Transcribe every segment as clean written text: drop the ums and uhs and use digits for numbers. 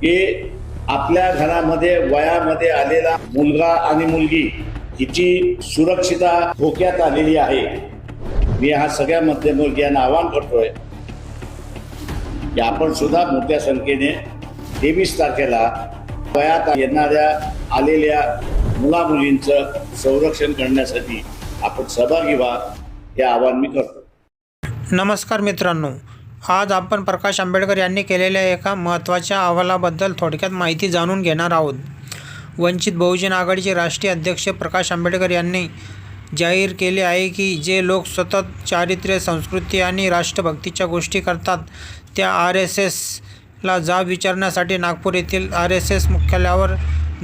की आपल्या घरामध्ये वयामध्ये आलेला मुलगा आणि मुलगी हिची सुरक्षितता धोक्यात आलेली आहे। मी हा सगळ्या मध्यमवर्गीयांना आवाहन करतोय की आपण सुद्धा मोठ्या संख्येने 23 तारखेला वयात येणाऱ्या आलेल्या मुला मुलींचं संरक्षण करण्यासाठी आपण सहभागी व्हा, हे आवाहन मी करतो। नमस्कार मित्रांनो, आज आपण प्रकाश आंबेडकर यांनी केलेल्या एका महत्त्वाच्या अहवालाबद्दल थोडक्यात माहिती जाणून घेणार आहोत। वंचित बहुजन आघाडीचे राष्ट्रीय अध्यक्ष प्रकाश आंबेडकर यांनी जाहीर केले आहे की जे लोक सतत चारित्र्य, संस्कृती आणि राष्ट्रभक्तीच्या गोष्टी करतात त्या RSSला जाब विचारण्यासाठी नागपूर येथील RSS मुख्यालयावर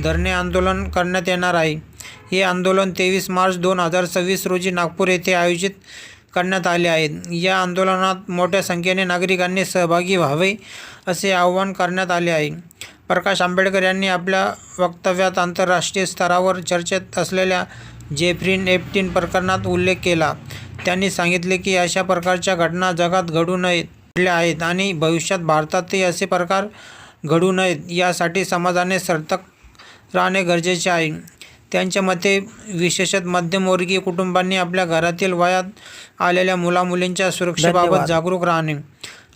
धरणे आंदोलन करण्यात येणार आहे। हे आंदोलन 23 मार्च 2026 रोजी नागपूर येथे आयोजित करण्यात आले आहे। या आंदोलनात मोठ्या संख्येने नागरिकांनी सहभागी व्हावे असे आवाहन करण्यात आले आहे। प्रकाश आंबेडकर यांनी आपल्या वक्तव्यात आंतरराष्ट्रीय स्तरावर चर्चेत असलेल्या जेफ्री एप्स्टीन प्रकरणात उल्लेख केला। त्यांनी सांगितले की अशा प्रकारच्या घटना जगात घडू नयेत आहेत आणि भविष्यात भारतातही असे प्रकार घडू नयेत यासाठी समाजाने सतर्क राहणे गरजेचे आहे। त्यांच्या मते विशेषतः मध्यमवर्गीय कुटुंबांनी आपल्या घरातील वयात आलेल्या मुलामुलींच्या सुरक्षेबाबत जागरूक राहणे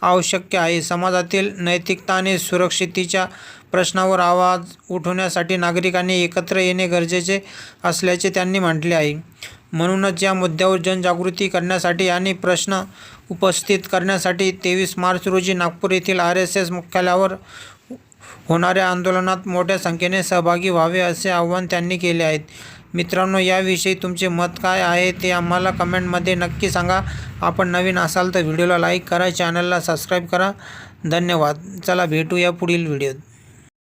आवश्यक आहे। समाजातील नैतिकता आणि सुरक्षिततेच्या प्रश्नावर आवाज उठवण्यासाठी नागरिकांनी एकत्र येणे गरजेचे असल्याचे त्यांनी म्हटले आहे। म्हणूनच या मुद्द्यावर जनजागृती करण्यासाठी आणि प्रश्न उपस्थित करण्यासाठी 23 मार्च रोजी नागपूर येथील RSS मुख्यालयावर होणाऱ्या आंदोलनात मोठ्या संख्येने सहभागी व्हावे असे आवाहन त्यांनी केले आहे। मित्रांनो, याविषयी तुमचे मत काय आहे ते आम्हाला कमेंटमध्ये नक्की सांगा। आपण नवीन असाल तर व्हिडिओला लाईक करा, चॅनलला सबस्क्राईब करा। धन्यवाद। चला भेटूया पुढील व्हिडिओत।